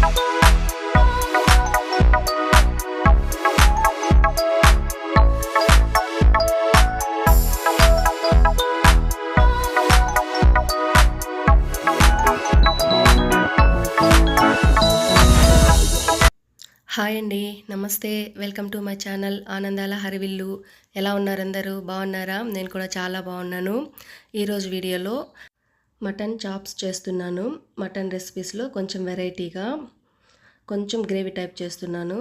Hi అండి, నమస్తే. Welcome to my channel ఆనందాల హరివిల్లు. ఎలా ఉన్నారు అందరూ? బాగున్నారా? నేను కూడా చాలా బాగున్నాను. ఈరోజు వీడియోలో మటన్ చాప్స్ చేస్తున్నాను. మటన్ రెసిపీస్లో కొంచెం వెరైటీగా కొంచెం గ్రేవీ టైప్ చేస్తున్నాను.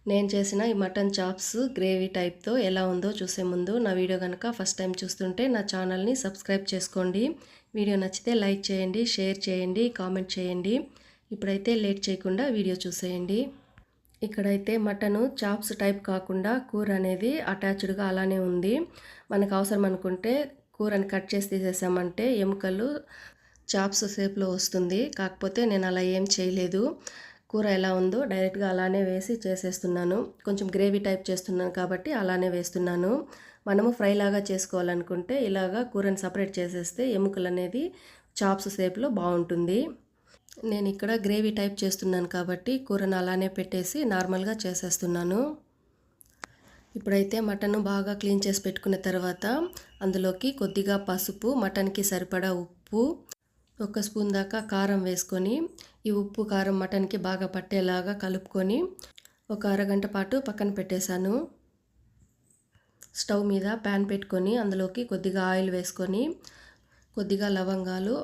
నేను చేసిన ఈ మటన్ చాప్స్ గ్రేవీ టైప్తో ఎలా ఉందో చూసే ముందు నా వీడియో కనుక ఫస్ట్ టైం చూస్తుంటే నా ఛానల్ని సబ్స్క్రైబ్ చేసుకోండి. వీడియో నచ్చితే లైక్ చేయండి, షేర్ చేయండి, కామెంట్ చేయండి. ఇప్పుడైతే లేట్ చేయకుండా వీడియో చూసేయండి. ఇక్కడైతే మటను చాప్స్ టైప్ కాకుండా కూర అనేది అటాచ్డ్గా అలానే ఉంది. మనకు అవసరం అనుకుంటే కూరని కట్ చేసి తీసేసామంటే ఎముకలు చాప్స్ షేప్లో వస్తుంది. కాకపోతే నేను అలా ఏం చేయలేదు. కూర ఎలా ఉందో డైరెక్ట్గా అలానే వేసి చేసేస్తున్నాను. కొంచెం గ్రేవీ టైప్ చేస్తున్నాను కాబట్టి అలానే వేస్తున్నాను. మనము ఫ్రై లాగా చేసుకోవాలనుకుంటే ఇలాగా కూరని సపరేట్ చేసేస్తే ఎముకలు అనేది చాప్స్ షేప్లో బాగుంటుంది. నేను ఇక్కడ గ్రేవీ టైప్ చేస్తున్నాను కాబట్టి కూరను అలానే పెట్టేసి నార్మల్గా చేసేస్తున్నాను. ఇప్పుడైతే మటన్ బాగా క్లీన్ చేసి పెట్టుకున్న తర్వాత అందులోకి కొద్దిగా పసుపు, మటన్కి సరిపడా ఉప్పు, 1 స్పూన్ దాకా కారం వేసుకొని ఈ ఉప్పు కారం మటన్కి బాగా పట్టేలాగా కలుపుకొని ఒక అరగంట పాటు పక్కన పెట్టేశాను. స్టవ్ మీద ప్యాన్ పెట్టుకొని అందులోకి కొద్దిగా ఆయిల్ వేసుకొని కొద్దిగా లవంగాలు,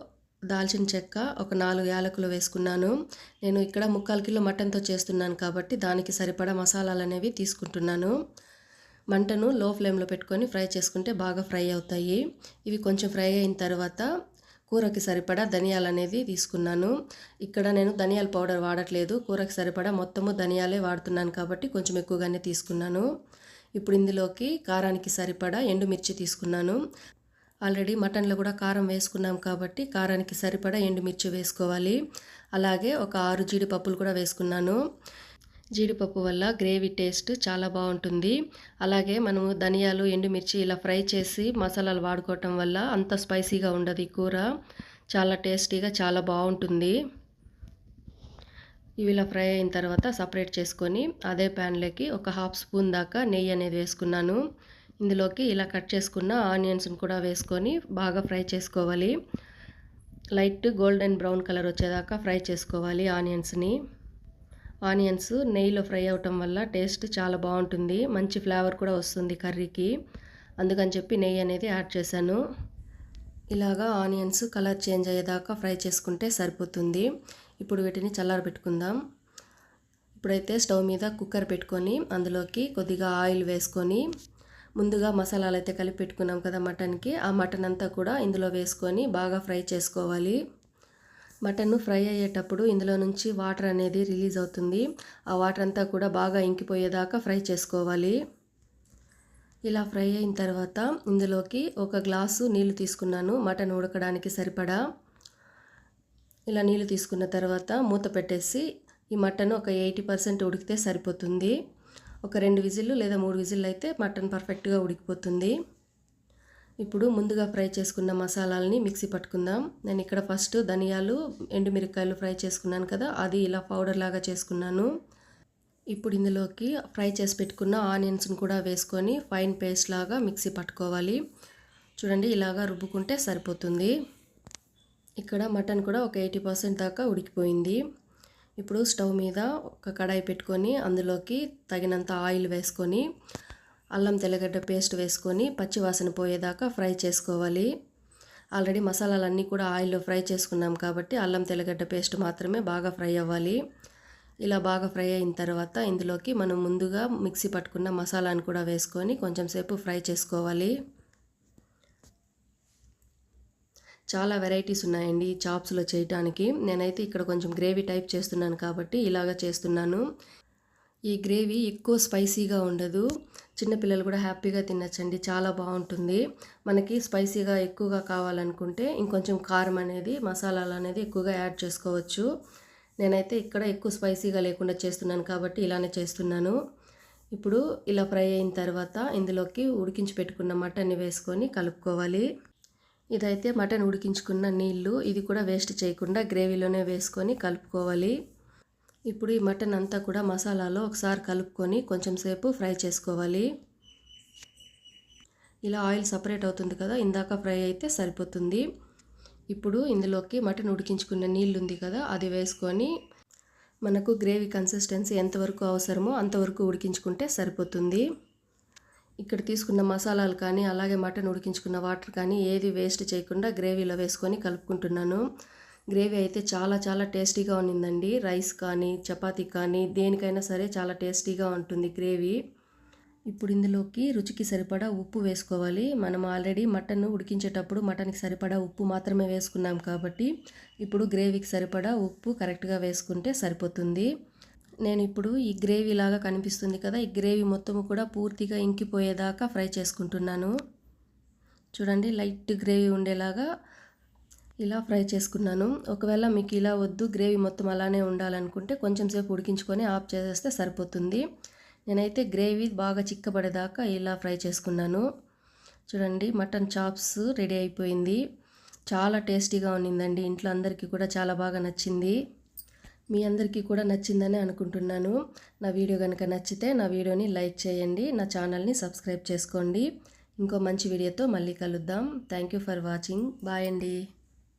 దాల్చిన చెక్క, ఒక 4 యాలకులు వేసుకున్నాను. నేను ఇక్కడ 3/4 కిలో మటన్తో చేస్తున్నాను కాబట్టి దానికి సరిపడా మసాలాలు అనేవి తీసుకుంటున్నాను. మంటను లో ఫ్లేమ్లో పెట్టుకొని ఫ్రై చేసుకుంటే బాగా ఫ్రై అవుతాయి. ఇవి కొంచెం ఫ్రై అయిన తర్వాత కూరకి సరిపడా ధనియాలు అనేది తీసుకున్నాను. ఇక్కడ నేను ధనియాల పౌడర్ వాడట్లేదు. కూరకి సరిపడా మొత్తము ధనియాలే వాడుతున్నాను కాబట్టి కొంచెం ఎక్కువగానే తీసుకున్నాను. ఇప్పుడు ఇందులోకి కారానికి సరిపడా ఎండుమిర్చి తీసుకున్నాను. ఆల్రెడీ మటన్లో కూడా కారం వేసుకున్నాం కాబట్టి కారానికి సరిపడా ఎండుమిర్చి వేసుకోవాలి. అలాగే ఒక 6 జీడిపప్పులు కూడా వేసుకున్నాను. జీడిపప్పు వల్ల గ్రేవీ టేస్ట్ చాలా బాగుంటుంది. అలాగే మనము ధనియాలు, ఎండుమిర్చి ఇలా ఫ్రై చేసి మసాలాలు వాడుకోవటం వల్ల అంత స్పైసీగా ఉండదు. ఈ కూర చాలా టేస్టీగా చాలా బాగుంటుంది. ఇవి ఇలా ఫ్రై అయిన తర్వాత సపరేట్ చేసుకొని అదే ప్యాన్లోకి ఒక 1/2 స్పూన్ దాకా నెయ్యి అనేది వేసుకున్నాను. ఇందులోకి ఇలా కట్ చేసుకున్న ఆనియన్స్ని కూడా వేసుకొని బాగా ఫ్రై చేసుకోవాలి. లైట్ గోల్డెన్ బ్రౌన్ కలర్ వచ్చేదాకా ఫ్రై చేసుకోవాలి ఆనియన్స్ని. ఆనియన్స్ నెయ్యిలో ఫ్రై అవటం వల్ల టేస్ట్ చాలా బాగుంటుంది. మంచి ఫ్లేవర్ కూడా వస్తుంది కర్రీకి. అందుకని చెప్పి నెయ్యి అనేది యాడ్ చేశాను. ఇలాగా ఆనియన్స్ కలర్ చేంజ్ అయ్యేదాకా ఫ్రై చేసుకుంటే సరిపోతుంది. ఇప్పుడు వీటిని చల్లారబెట్టుకుందాం. ఇప్పుడైతే స్టవ్ మీద కుక్కర్ పెట్టుకొని అందులోకి కొద్దిగా ఆయిల్ వేసుకొని ముందుగా మసాలాలు అయితే కలిపి పెట్టుకున్నాం కదా మటన్కి, ఆ మటన్ అంతా కూడా ఇందులో వేసుకొని బాగా ఫ్రై చేసుకోవాలి. మటన్ ఫ్రై అయ్యేటప్పుడు ఇందులో నుంచి వాటర్ అనేది రిలీజ్ అవుతుంది. ఆ వాటర్ అంతా కూడా బాగా ఇంకిపోయేదాకా ఫ్రై చేసుకోవాలి. ఇలా ఫ్రై అయిన తర్వాత ఇందులోకి 1 గ్లాసు నీళ్లు తీసుకున్నాను మటన్ ఉడకడానికి సరిపడా. ఇలా నీళ్లు తీసుకున్న తర్వాత మూత పెట్టేసి ఈ మటన్ ఒక 80% ఉడికితే సరిపోతుంది. ఒక 2 విజిల్లు లేదా 3 విజిల్లు అయితే మటన్ పర్ఫెక్ట్గా ఉడికిపోతుంది. ఇప్పుడు ముందుగా ఫ్రై చేసుకున్న మసాలాలని మిక్సీ పట్టుకుందాం. నేను ఇక్కడ ఫస్ట్ ధనియాలు, ఎండుమిరపకాయలు ఫ్రై చేసుకున్నాను కదా, అది ఇలా పౌడర్ లాగా చేసుకున్నాను. ఇప్పుడు ఇందులోకి ఫ్రై చేసి పెట్టుకున్న ఆనియన్స్ని కూడా వేసుకొని ఫైన్ పేస్ట్ లాగా మిక్సీ పట్టుకోవాలి. చూడండి, ఇలాగా రుబ్బుకుంటే సరిపోతుంది. ఇక్కడ మటన్ కూడా ఒక 80% దాకా ఉడికిపోయింది. ఇప్పుడు స్టవ్ మీద ఒక కడాయి పెట్టుకొని అందులోకి తగినంత ఆయిల్ వేసుకొని అల్లం తెల్లగడ్డ పేస్ట్ వేసుకొని పచ్చివాసన పోయేదాకా ఫ్రై చేసుకోవాలి. ఆల్రెడీ మసాలాలన్నీ కూడా ఆయిల్లో ఫ్రై చేసుకున్నాం కాబట్టి అల్లం తెల్లగడ్డ పేస్ట్ మాత్రమే బాగా ఫ్రై అవ్వాలి. ఇలా బాగా ఫ్రై అయిన తర్వాత ఇందులోకి మనం ముందుగా మిక్సీ పట్టుకున్న మసాలాను కూడా వేసుకొని కొంచెం సేపు ఫ్రై చేసుకోవాలి. చాలా వెరైటీస్ ఉన్నాయండి ఈ చాప్స్లో చేయడానికి. నేనైతే ఇక్కడ కొంచెం గ్రేవీ టైప్ చేస్తున్నాను కాబట్టి ఇలాగ చేస్తున్నాను. ఈ గ్రేవీ ఎక్కువ స్పైసీగా ఉండదు. చిన్నపిల్లలు కూడా హ్యాపీగా తినచ్చండి, చాలా బాగుంటుంది. మనకి స్పైసీగా ఎక్కువగా కావాలనుకుంటే ఇంకొంచెం కారం అనేది, మసాలాలు అనేది ఎక్కువగా యాడ్ చేసుకోవచ్చు. నేనైతే ఇక్కడ ఎక్కువ స్పైసీగా లేకుండా చేస్తున్నాను కాబట్టి ఇలానే చేస్తున్నాను. ఇప్పుడు ఇలా ఫ్రై అయిన తర్వాత ఇందులోకి ఉడికించి పెట్టుకున్న మటన్ని వేసుకొని కలుపుకోవాలి. ఇదైతే మటన్ ఉడికించుకున్న నీళ్ళు, ఇది కూడా వేస్ట్ చేయకుండా గ్రేవీలోనే వేసుకొని కలుపుకోవాలి. ఇప్పుడు ఈ మటన్ అంతా కూడా మసాలాలో ఒకసారి కలుపుకొని కొంచెం సేపు ఫ్రై చేసుకోవాలి. ఇలా ఆయిల్ సపరేట్ అవుతుంది కదా, ఇందాక ఫ్రై అయితే సరిపోతుంది. ఇప్పుడు ఇందులోకి మటన్ ఉడికించుకున్న నీళ్ళు ఉంది కదా, అది వేసుకొని మనకు గ్రేవీ కన్సిస్టెన్సీ ఎంతవరకు అవసరమో అంతవరకు ఉడికించుకుంటే సరిపోతుంది. ఇక్కడ తీసుకున్న మసాలాలు కానీ అలాగే మటన్ ఉడికించుకున్న వాటర్ కానీ ఏది వేస్ట్ చేయకుండా గ్రేవీలో వేసుకొని కలుపుకుంటున్నాను. గ్రేవీ అయితే చాలా చాలా టేస్టీగా ఉన్నిందండి. రైస్ కానీ చపాతీ కానీ దేనికైనా సరే చాలా టేస్టీగా ఉంటుంది గ్రేవీ. ఇప్పుడు ఇందులోకి రుచికి సరిపడా ఉప్పు వేసుకోవాలి. మనం ఆల్రెడీ మటన్ ఉడికించేటప్పుడు మటన్కి సరిపడా ఉప్పు మాత్రమే వేసుకున్నాం కాబట్టి ఇప్పుడు గ్రేవీకి సరిపడా ఉప్పు కరెక్ట్గా వేసుకుంటే సరిపోతుంది. నేను ఇప్పుడు ఈ గ్రేవీ లాగా కనిపిస్తుంది కదా, ఈ గ్రేవీ మొత్తం కూడా పూర్తిగా ఇంకిపోయేదాకా ఫ్రై చేసుకుంటున్నాను. చూడండి, లైట్ గ్రేవీ ఉండేలాగా ఇలా ఫ్రై చేసుకున్నాను. ఒకవేళ మీకు ఇలా వద్దు, గ్రేవీ మొత్తం అలానే ఉండాలనుకుంటే కొంచెం సేపు ఉడికించుకొని ఆఫ్ చేసేస్తే సరిపోతుంది. నేనైతే గ్రేవీ బాగా చిక్కబడేదాకా ఇలా ఫ్రై చేసుకున్నాను. చూడండి, మటన్ చాప్స్ రెడీ అయిపోయింది. చాలా టేస్టీగా ఉన్నిందండి. ఇంట్లో అందరికీ కూడా చాలా బాగా నచ్చింది. మీ అందరికీ కూడా నచ్చిందని అనుకుంటున్నాను. నా వీడియో కనుక నచ్చితే నా వీడియోని లైక్ చేయండి, నా ఛానల్ని సబ్స్క్రైబ్ చేసుకోండి. ఇంకో మంచి వీడియోతో మళ్ళీ కలుద్దాం. Thank you for watching. Bye అండి.